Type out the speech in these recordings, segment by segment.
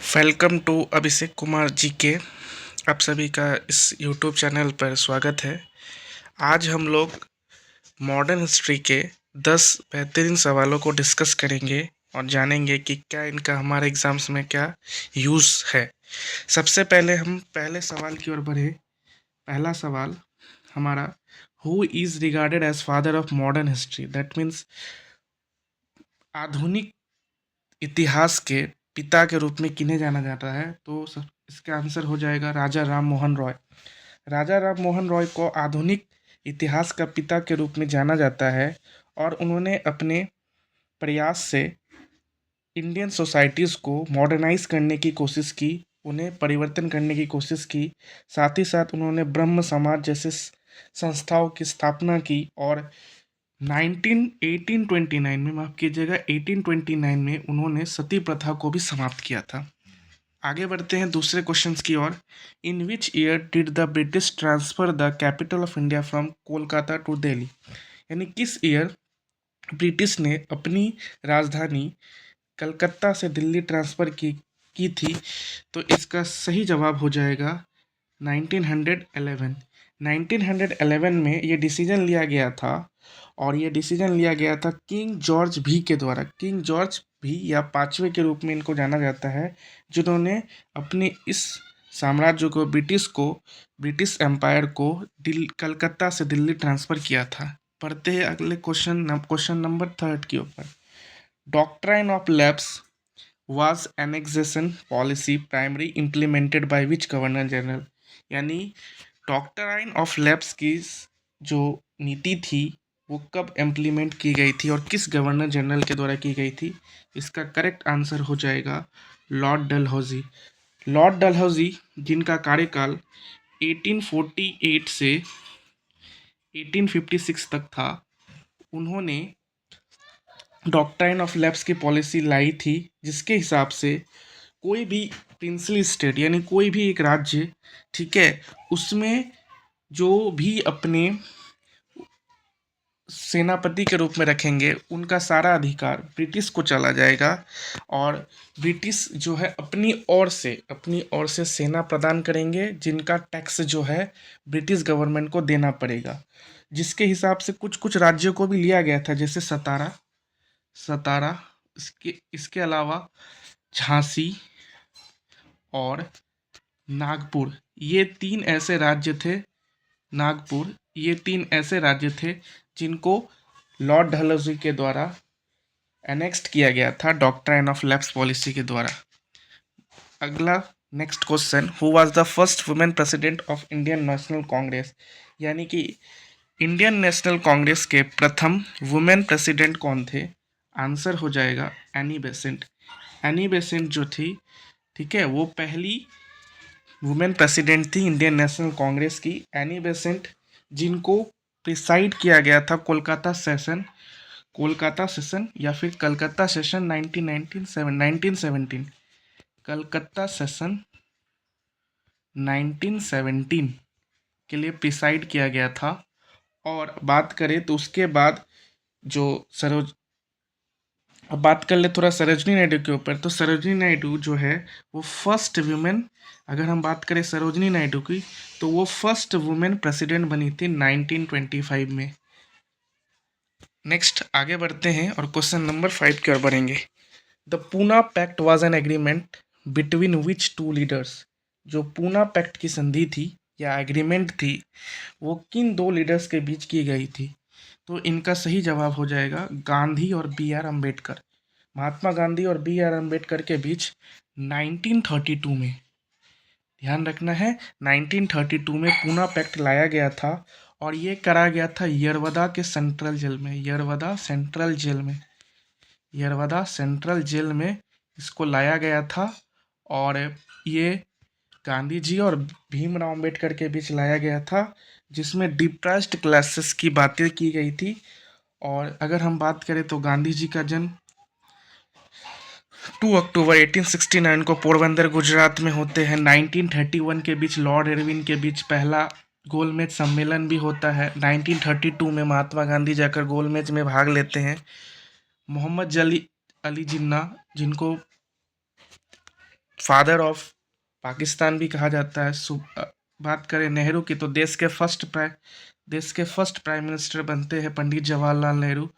Welcome to Abhishek Kumar ji के। आप सभी का इस यूट्यूब चैनल पर स्वागत है। आज हम लोग मॉडर्न हिस्ट्री के 10 बेहतरीन सवालों को डिस्कस करेंगे और जानेंगे कि क्या इनका हमारे एग्ज़ाम्स में क्या यूज़ है। सबसे पहले हम पहले सवाल की ओर बढ़े। पहला सवाल हमारा, who is regarded as father of modern history? That means आधुनिक इतिहास के पिता के रूप में किन्हें जाना जाता है? तो इसका आंसर हो जाएगा राजा राम मोहन रॉय। राजा राम मोहन रॉय को आधुनिक इतिहास का पिता के रूप में जाना जाता है और उन्होंने अपने प्रयास से इंडियन सोसाइटीज़ को मॉडर्नाइज करने की कोशिश की, उन्हें परिवर्तन करने की कोशिश की। साथ ही साथ उन्होंने ब्रह्म समाज जैसे संस्थाओं की स्थापना की और 1829 में, माफ़ कीजिएगा, 1829 में उन्होंने सती प्रथा को भी समाप्त किया था। आगे बढ़ते हैं दूसरे क्वेश्चंस की ओर। In which year did the British transfer the capital of India from Kolkata to Delhi? यानी किस ईयर ब्रिटिश ने अपनी राजधानी कलकत्ता से दिल्ली ट्रांसफ़र की थी? तो इसका सही जवाब हो जाएगा 1911। 1911 में ये डिसीजन लिया गया था और ये डिसीजन लिया गया था किंग जॉर्ज भी के द्वारा। किंग जॉर्ज भी या पाँचवें के रूप में इनको जाना जाता है, जिन्होंने अपने इस साम्राज्य को, ब्रिटिश एम्पायर को कलकत्ता से दिल्ली ट्रांसफ़र किया था। पढ़ते हैं अगले क्वेश्चन नंबर 3 के ऊपर। Doctrine of lapse was annexation policy primary implemented by which governor general? यानी डॉक्ट्राइन ऑफ लैप्स की जो नीति थी वो कब इम्प्लीमेंट की गई थी और किस गवर्नर जनरल के द्वारा की गई थी? इसका करेक्ट आंसर हो जाएगा लॉर्ड डलहौजी। लॉर्ड डलहौजी, जिनका कार्यकाल 1848 से 1856 तक था, उन्होंने डॉक्ट्राइन ऑफ लैप्स की पॉलिसी लाई थी, जिसके हिसाब से कोई भी प्रिंसली स्टेट यानी कोई भी एक राज्य, ठीक है, उसमें जो भी अपने सेनापति के रूप में रखेंगे उनका सारा अधिकार ब्रिटिश को चला जाएगा और ब्रिटिश जो है अपनी ओर से सेना प्रदान करेंगे, जिनका टैक्स जो है ब्रिटिश गवर्नमेंट को देना पड़ेगा। जिसके हिसाब से कुछ कुछ राज्यों को भी लिया गया था, जैसे सतारा, इसके अलावा झांसी और नागपुर, ये तीन ऐसे राज्य थे जिनको लॉर्ड डलहौजी के द्वारा एनेक्स्ड किया गया था डॉक्ट्राइन ऑफ लैप्स पॉलिसी के द्वारा। अगला next question, who was the first women president of Indian national Congress? यानी कि इंडियन नेशनल कांग्रेस के प्रथम वुमेन प्रेसिडेंट कौन थे? आंसर हो जाएगा एनी बेसेंट। एनी बेसेंट जो थी, ठीक है, वो पहली वुमेन प्रेसिडेंट थी इंडियन नेशनल कांग्रेस की। एनी बेसेंट, जिनको प्रिसाइड किया गया था कोलकाता सेशन या फिर कलकत्ता सेशन 1917, कलकत्ता सेशन 1917 के लिए प्रिसाइड किया गया था। और बात करें तो उसके बाद जो अब बात कर ले थोड़ा सरोजनी नायडू के ऊपर। तो सरोजनी नायडू जो है वो फर्स्ट वुमेन, अगर हम बात करें सरोजनी नायडू की, तो वो फर्स्ट वुमेन प्रेसिडेंट बनी थी 1925 में। नेक्स्ट आगे बढ़ते हैं और क्वेश्चन नंबर 5 की ओर बढ़ेंगे। The Poona pact was an agreement between which two leaders? जो पूना पैक्ट की संधि थी या एग्रीमेंट थी, वो किन दो लीडर्स के बीच की गई थी? तो इनका सही जवाब हो जाएगा गांधी और बी आर अम्बेडकर। महात्मा गांधी और बी आर अम्बेडकर के बीच 1932 में, ध्यान रखना है, 1932 में पूना पैक्ट लाया गया था और ये करा गया था यरवदा के सेंट्रल जेल में। यरवदा सेंट्रल जेल में इसको लाया गया था और ये गांधी जी और भीमराव अम्बेडकर के बीच लाया गया था, जिसमें डिप्रेस्ड क्लासेस की बातें की गई थी। और अगर हम बात करें तो गांधी जी का जन्म 2 अक्टूबर 1869 को पोरबंदर गुजरात में होते हैं। 1931 के बीच लॉर्ड इरविन के बीच पहला गोलमेज सम्मेलन भी होता है। 1932 में महात्मा गांधी जाकर गोलमेज में भाग लेते हैं। मोहम्मद अली जिन्ना, जिनको फादर ऑफ पाकिस्तान भी कहा जाता है। बात करें नेहरू की तो देश के फर्स्ट प्राइम मिनिस्टर बनते हैं पंडित जवाहरलाल नेहरू।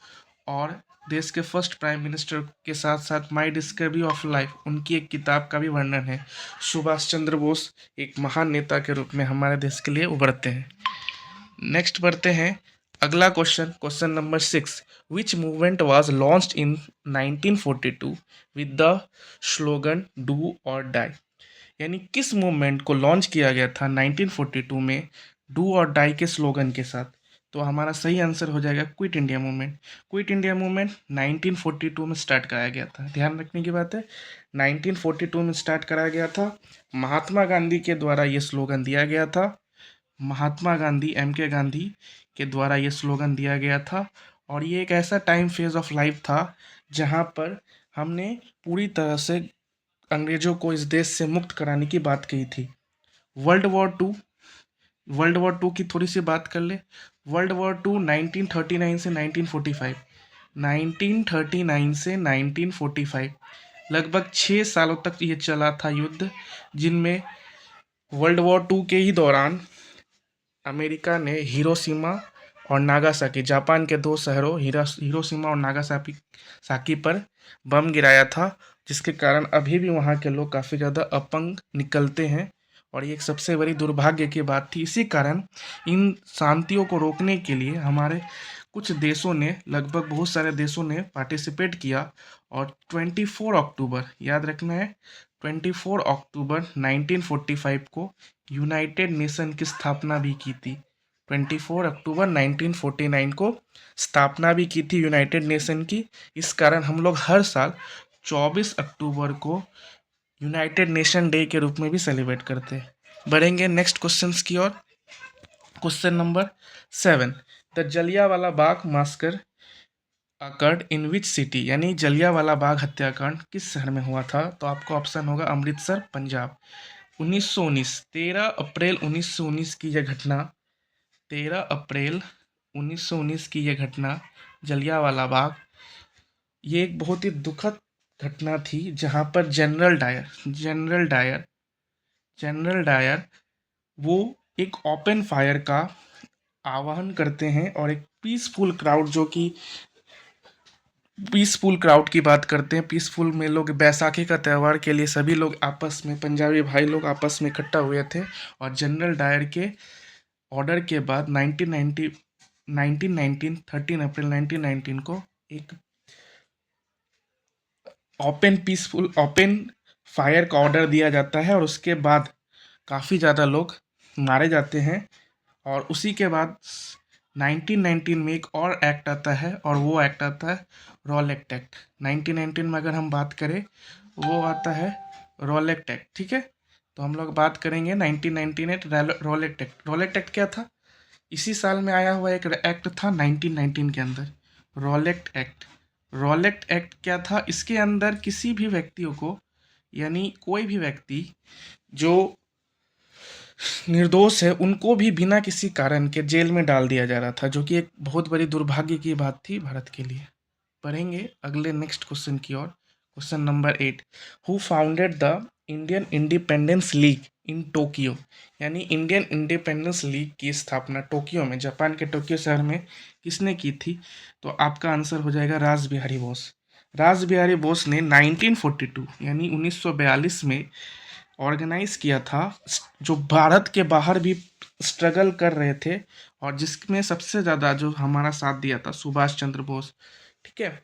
और देश के फर्स्ट प्राइम मिनिस्टर के साथ साथ माई डिस्कवरी ऑफ लाइफ उनकी एक किताब का भी वर्णन है। सुभाष चंद्र बोस एक महान नेता के रूप में हमारे देश के लिए उभरते हैं। नेक्स्ट बढ़ते हैं अगला question number 6। Which movement was launched in 1942 with the slogan do और डाई। यानी किस मूवमेंट को लॉन्च किया गया था 1942 में डू और डाई के स्लोगन के साथ। तो हमारा सही आंसर हो जाएगा quit India movement. Quit India movement 1942 में स्टार्ट कराया गया था। ध्यान रखने की बात है, 1942 में स्टार्ट कराया गया था। महात्मा गांधी के द्वारा ये स्लोगन दिया गया था। महात्मा गांधी MK गांधी के द्वारा ये स्लोगन दिया गया था। और ये एक ऐसा टाइम फेज ऑफ लाइफ था जहाँ पर हमने पूरी तरह से अंग्रेजों को इस देश से मुक्त कराने की बात कही थी। वर्ल्ड वॉर टू की थोड़ी सी बात कर ले। वर्ल्ड वॉर टू 1939 से 1945, 1939 से 1945 लगभग 6 सालों तक ये चला था युद्ध, जिनमें वर्ल्ड वॉर टू के ही दौरान अमेरिका ने हिरोशिमा और नागासाकी, जापान के 2 शहरों हिरोशिमा और नागासाकी पर बम गिराया था, जिसके कारण अभी भी वहाँ के लोग काफ़ी ज़्यादा अपंग निकलते हैं। और ये एक सबसे बड़ी दुर्भाग्य की बात थी। इसी कारण इन शांतियों को रोकने के लिए हमारे कुछ देशों ने, लगभग बहुत सारे देशों ने पार्टिसिपेट किया। और 24 अक्टूबर, याद रखना है, 24 अक्टूबर 1945 को यूनाइटेड नेशन की स्थापना भी की थी। 24 अक्टूबर 1949 को स्थापना भी की थी यूनाइटेड नेशन की। इस कारण हम लोग हर साल 24 अक्टूबर को यूनाइटेड नेशन डे के रूप में भी सेलिब्रेट करते हैं। बढ़ेंगे नेक्स्ट क्वेश्चंस की ओर। Question number 7। The Jallianwala Bagh massacre occurred in which city. यानी जलियांवाला बाग हत्याकांड किस शहर में हुआ था। तो आपको ऑप्शन होगा अमृतसर, पंजाब। 1919, 13 अप्रैल 1919 की यह घटना, 13 अप्रैल 1919 की यह घटना जलियांवाला बाग, ये एक बहुत ही दुखद घटना थी जहां पर जनरल डायर वो एक ओपन फायर का आह्वान करते हैं और एक पीसफुल क्राउड की बात करते हैं। पीसफुल में लोग बैसाखी का त्यौहार के लिए सभी लोग आपस में, पंजाबी भाई लोग आपस में इकट्ठा हुए थे। और जनरल डायर के ऑर्डर के बाद 13 अप्रैल 1919 को एक ओपन फायर का ऑर्डर दिया जाता है। और उसके बाद काफ़ी ज़्यादा लोग मारे जाते हैं। और उसी के बाद 1919 में एक और एक्ट आता है, और वो एक्ट आता है रॉलेट एक्ट। 1919 में अगर हम बात करें, वो आता है रॉलेट एक्ट। ठीक है, तो हम लोग बात करेंगे 1998 रॉलेट एक्ट। रॉलेट एक्ट क्या था? इसी साल में आया हुआ एक एक्ट था 1919 के अंदर, रॉलेट एक्ट क्या था? इसके अंदर किसी भी व्यक्तियों को, यानी कोई भी व्यक्ति जो निर्दोष है, उनको भी बिना किसी कारण के जेल में डाल दिया जा रहा था, जो कि एक बहुत बड़ी दुर्भाग्य की बात थी भारत के लिए। पढ़ेंगे अगले नेक्स्ट क्वेश्चन की ओर। Question number 8। Who founded the Indian independence league in Tokyo. यानी इंडियन इंडिपेंडेंस लीग की स्थापना टोक्यो में, जापान के टोक्यो शहर में किसने की थी? तो आपका आंसर हो जाएगा रास बिहारी बोस। रास बिहारी बोस ने 1942 यानी 1942 में ऑर्गेनाइज किया था, जो भारत के बाहर भी स्ट्रगल कर रहे थे, और जिसमें सबसे ज़्यादा जो हमारा साथ दिया था सुभाष चंद्र बोस। ठीक है,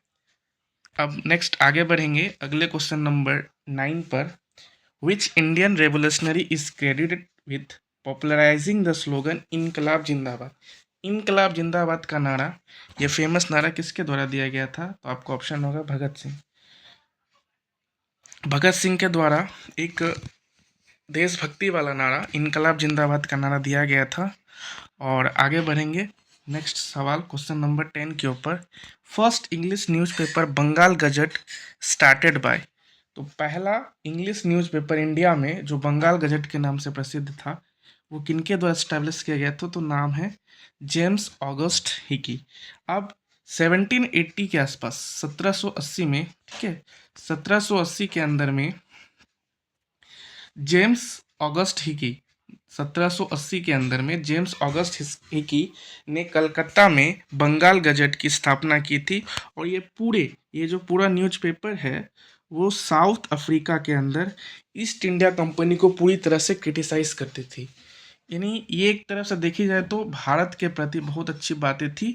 अब नेक्स्ट आगे बढ़ेंगे अगले क्वेश्चन नंबर 9 पर। Which Indian revolutionary is credited with popularising the slogan इनकलाब जिंदाबाद। इनकलाब जिंदाबाद का नारा, ये फेमस नारा किसके द्वारा दिया गया था? तो आपको ऑप्शन होगा भगत सिंह के द्वारा एक देशभक्ति वाला नारा इनकलाब जिंदाबाद का नारा दिया गया था। और आगे बढ़ेंगे नेक्स्ट सवाल क्वेश्चन नंबर 10 के ऊपर। First English newspaper Bengal gazette started by. तो पहला इंग्लिश न्यूज़पेपर इंडिया में जो बंगाल गजट के नाम से प्रसिद्ध था, वो किनके द्वारा स्टैब्लिश किया गया था? तो नाम है जेम्स ऑगस्ट हिकी। अब 1780 के आसपास, 1780 में, ठीक है, 1780 के अंदर में जेम्स ऑगस्ट हिकी 1780 के अंदर में जेम्स ऑगस्ट हिकी ने कलकत्ता में बंगाल गजट की स्थापना की थी। और ये जो पूरा न्यूज़पेपर है वो साउथ अफ्रीका के अंदर ईस्ट इंडिया कंपनी को पूरी तरह से क्रिटिसाइज करती थी। यानी ये एक तरफ से देखी जाए तो भारत के प्रति बहुत अच्छी बातें थी।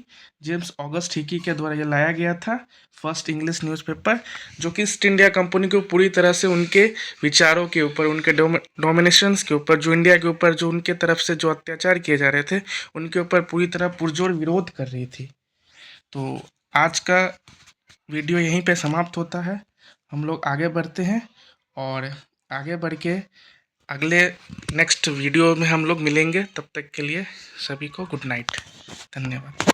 जेम्स ऑगस्ट हिकी के द्वारा ये लाया गया था फर्स्ट इंग्लिश न्यूज़पेपर, जो कि ईस्ट इंडिया कंपनी को पूरी तरह से उनके विचारों के ऊपर, उनके डोमिनेशंस के ऊपर, जो इंडिया के ऊपर जो उनके तरफ से जो अत्याचार किए जा रहे थे उनके ऊपर पूरी तरह पुरजोर विरोध कर रही थी। तो आज का वीडियो यहीं पे समाप्त होता है। हम लोग आगे बढ़ते हैं और आगे बढ़ के अगले नेक्स्ट वीडियो में हम लोग मिलेंगे। तब तक के लिए सभी को गुड नाइट, धन्यवाद।